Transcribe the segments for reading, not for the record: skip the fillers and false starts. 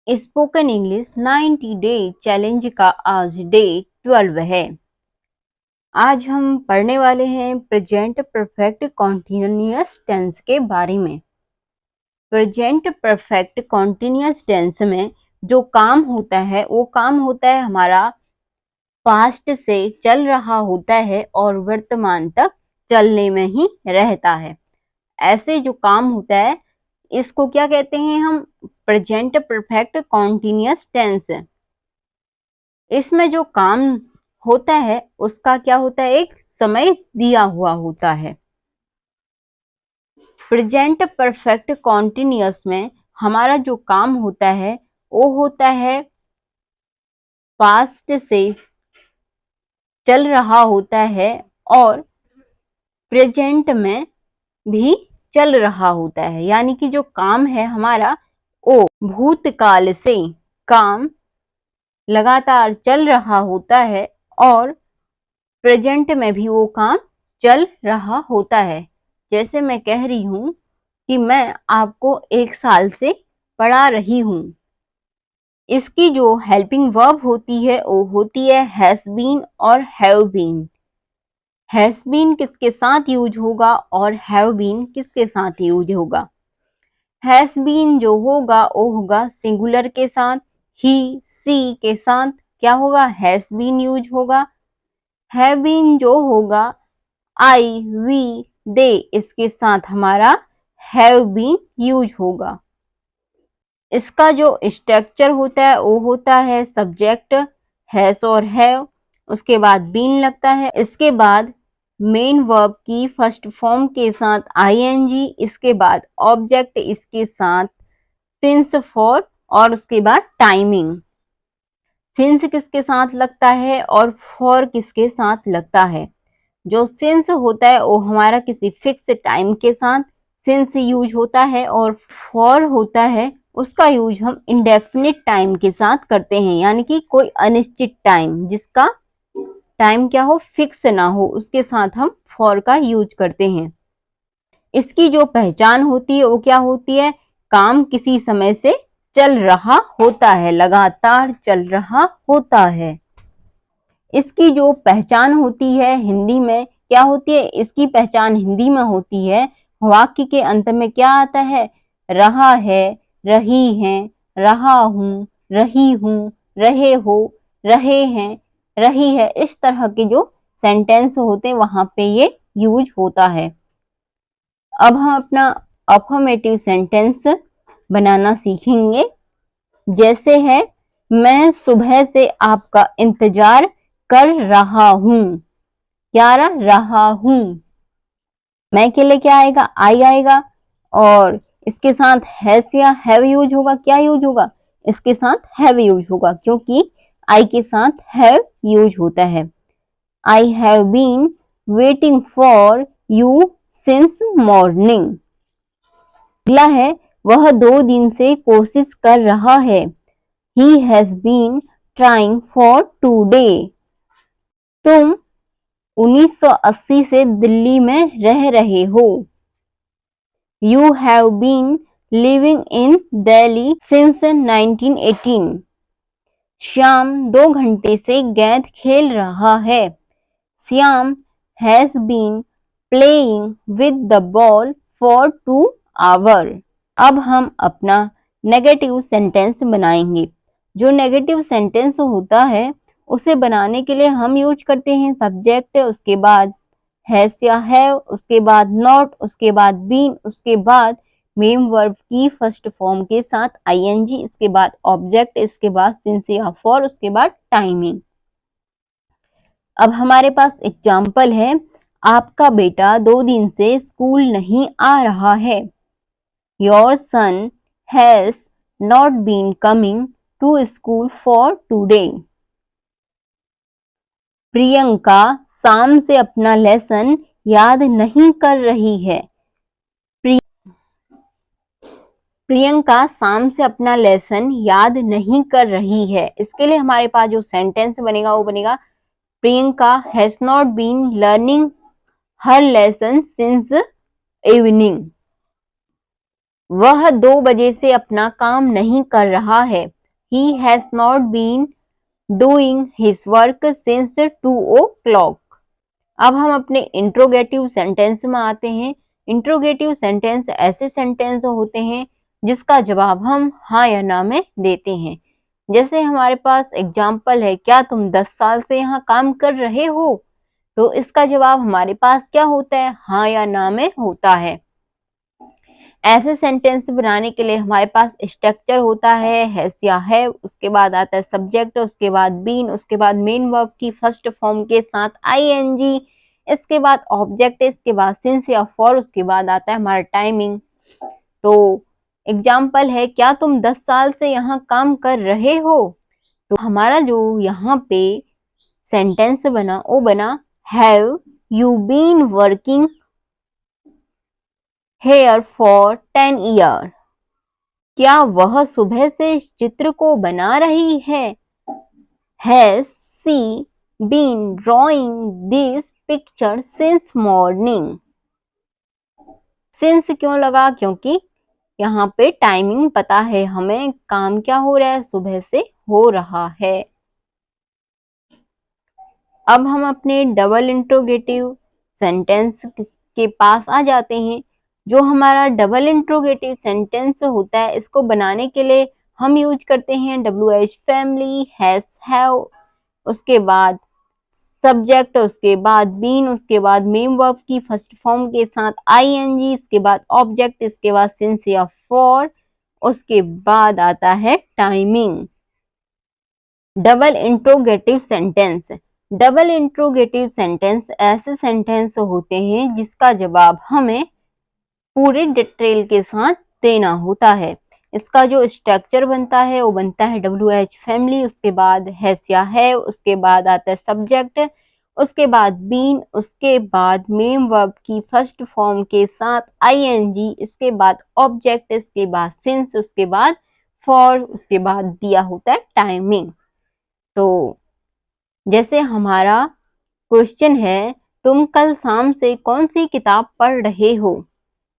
Spoken English 90 day challenge का आज day 12 है। आज हम पढ़ने वाले हैं प्रेजेंट परफेक्ट कॉन्टिन्यूअस टेंस के बारे में। प्रेजेंट परफेक्ट कॉन्टिन्यूअस टेंस में जो काम होता है वो काम होता है हमारा पास्ट से चल रहा होता है और वर्तमान तक चलने में ही रहता है। ऐसे जो काम होता है इसको क्या कहते हैं हम? Present perfect continuous tense. इसमें जो काम होता है उसका क्या होता है? एक समय दिया हुआ होता है। प्रेजेंट परफेक्ट कॉन्टिन्यूअस में हमारा जो काम होता है वो होता है पास्ट से चल रहा होता है और प्रेजेंट में भी चल रहा होता है। यानी कि जो काम है हमारा वो भूतकाल से काम लगातार चल रहा होता है और प्रेजेंट में भी वो काम चल रहा होता है। जैसे मैं कह रही हूं कि मैं आपको 1 साल से पढ़ा रही हूं। इसकी जो हेल्पिंग वर्ब होती है वो होती है हैज बीन और हैव बीन। हैज बीन किसके साथ यूज होगा और हैव बीन किसके साथ यूज होगा? हैज बीन जो होगा वो होगा सिंगुलर के साथ, ही सी के साथ क्या होगा? हैज बीन यूज होगा। हैव बीन जो होगा आई वी दे इसके साथ हमारा हैव बीन यूज होगा। इसका जो स्ट्रक्चर होता है वो होता है सब्जेक्ट हैज और हैव, उसके बाद बीन लगता है, इसके बाद मेन वर्ब की फर्स्ट फॉर्म के साथ आईएनजी, इसके बाद ऑब्जेक्ट इसके साथ सिंस फॉर और उसके बाद टाइमिंग। सिंस किसके साथ लगता है और फॉर किसके साथ लगता है? जो सिंस होता है वो हमारा किसी फिक्स टाइम के साथ सिंस यूज होता है और फॉर होता है उसका यूज हम इंडेफिनिट टाइम के साथ करते हैं। यानी कि कोई अनिश्चित टाइम जिसका टाइम क्या हो? फिक्स ना हो, उसके साथ हम फॉर का यूज करते हैं। इसकी जो पहचान होती है वो क्या होती है? काम किसी समय से चल रहा होता है, लगातार चल रहा होता है। इसकी जो पहचान होती है हिंदी में क्या होती है? इसकी पहचान हिंदी में होती है वाक्य के अंत में क्या आता है? रहा है, रही है, रहा हूं, रही हूं, रहे हो, रहे हैं, रही है। इस तरह के जो सेंटेंस होते हैं वहां पे ये यूज होता है। अब हम अपना अफर्मेटिव सेंटेंस बनाना सीखेंगे। जैसे है, मैं सुबह से आपका इंतजार कर रहा हूं। क्या रहा हूं? मैं के लिए क्या आएगा? आई आएगा और इसके साथ हैज या हैव यूज होगा। क्या यूज होगा? इसके साथ हैव यूज होगा क्योंकि आई के साथ हैव यूज होता है। I have been waiting for you since morning. अगला है, वह 2 दिन से कोशिश कर रहा है। He has been trying for 2 days. तुम 1980 से दिल्ली में रह रहे हो। You have been living in Delhi since 1918. Shyam 2 घंटे से गेंद खेल रहा है। Shyam has been playing with the ball for 2 hours. अब हम अपना नेगेटिव सेंटेंस बनाएंगे। जो नेगेटिव सेंटेंस होता है उसे बनाने के लिए हम यूज करते हैं सब्जेक्ट, उसके बाद हैज या हैव, उसके बाद नॉट, उसके बाद बीन, उसके बाद मेन वर्ब की फर्स्ट फॉर्म के साथ आईएनजी, इसके बाद ऑब्जेक्ट, इसके बाद सिंस या फॉर, उसके बाद टाइमिंग। अब हमारे पास एग्जाम्पल है, आपका बेटा 2 दिन से स्कूल नहीं आ रहा है। Your son has not been coming to school for today. Priyanka शाम से अपना लेसन याद नहीं कर रही है। प्रियंका शाम से अपना लेसन याद नहीं कर रही है। इसके लिए हमारे पास जो सेंटेंस बनेगा वो बनेगा, Priyanka has not been learning her lesson since evening. वह 2 बजे से अपना काम नहीं कर रहा है। he has not been doing his work since 2 o'clock. अब हम अपने इंट्रोगेटिव सेंटेंस में आते हैं। इंट्रोगेटिव सेंटेंस ऐसे सेंटेंस होते हैं जिसका जवाब हम हाँ या ना में देते हैं। जैसे हमारे पास एग्जाम्पल है, क्या तुम 10 साल से यहाँ काम कर रहे हो? तो इसका जवाब हमारे पास क्या होता है? हाँ या ना में होता है। ऐसे सेंटेंस बनाने के लिए हमारे पास स्ट्रक्चर होता है, हैज या है, उसके बाद आता है सब्जेक्ट, उसके बाद बीन, उसके बाद मेन वर्ब की फर्स्ट फॉर्म के साथ आईएनजी, इसके बाद ऑब्जेक्ट, इसके बाद सिंस या फॉर, उसके बाद आता है हमारा टाइमिंग। तो एग्जाम्पल है, क्या तुम 10 साल से यहाँ काम कर रहे हो? तो हमारा जो यहाँ पे सेंटेंस बना वो बना, have you been working here for 10 year? क्या वह सुबह से इस चित्र को बना रही है? Has she been drawing this picture since morning? Since क्यों लगा? क्योंकि यहाँ पे टाइमिंग पता है हमें, काम क्या हो रहा है, सुबह से हो रहा है। अब हम अपने डबल इंट्रोगेटिव सेंटेंस के पास आ जाते हैं। जो हमारा डबल इंट्रोगेटिव सेंटेंस होता है, इसको बनाने के लिए हम यूज करते हैं WH फैमिली, हैज, हैव, उसके बाद सब्जेक्ट, उसके बाद बीन, उसके बाद मेन वर्ब की फर्स्ट फॉर्म के साथ आईएनजी, इसके बाद ऑब्जेक्ट, इसके बाद सिंस या फॉर, उसके बाद आता है timing. Double interrogative sentence. Double interrogative sentence ऐसे सेंटेंस होते हैं जिसका जवाब हमें पूरे डिटेल के साथ देना होता है। इसका जो स्ट्रक्चर बनता है वो बनता है WH फैमिली, उसके बाद हैज या है, उसके बाद आता है सब्जेक्ट, उसके बाद बीन, उसके बाद मेन वर्ब की फर्स्ट फॉर्म के साथ आईएनजी, इसके बाद ऑब्जेक्ट, इसके बाद सिंस, उसके बाद फॉर, उसके बाद दिया होता है टाइमिंग। तो जैसे हमारा क्वेश्चन है, तुम कल शाम से कौन सी किताब पढ़ रहे हो?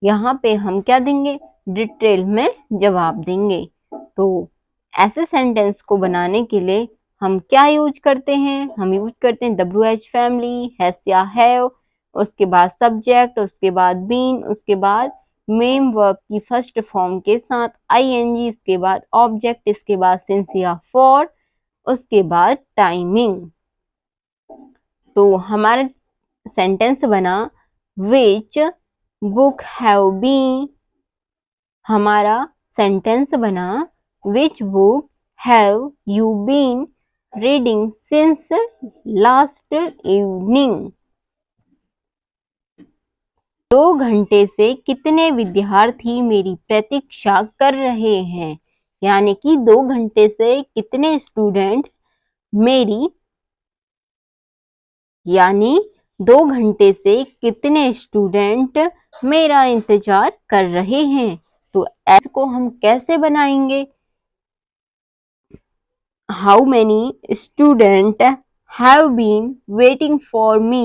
यहाँ पे हम क्या देंगे? डिटेल में जवाब देंगे। तो ऐसे सेंटेंस को बनाने के लिए हम क्या यूज करते हैं? हम यूज करते हैं WH फैमिली, हैज या हैव, उसके बाद सब्जेक्ट, उसके बाद बीन, उसके बाद मेन वर्ब की फर्स्ट फॉर्म के साथ आईएनजी, इसके बाद ऑब्जेक्ट, इसके बाद सिंस या फॉर, उसके बाद टाइमिंग। तो हमारा सेंटेंस बना, विच बुक हैव बीन। हमारा सेंटेंस बना, which book have you been reading since last evening? 2 घंटे से कितने विद्यार्थी मेरी प्रतीक्षा कर रहे हैं? यानी कि 2 घंटे से कितने स्टूडेंट मेरी, यानी 2 घंटे से कितने स्टूडेंट मेरा इंतजार कर रहे हैं। तो इसको हम कैसे बनाएंगे? How many student have been waiting for me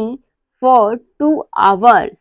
for 2 hours?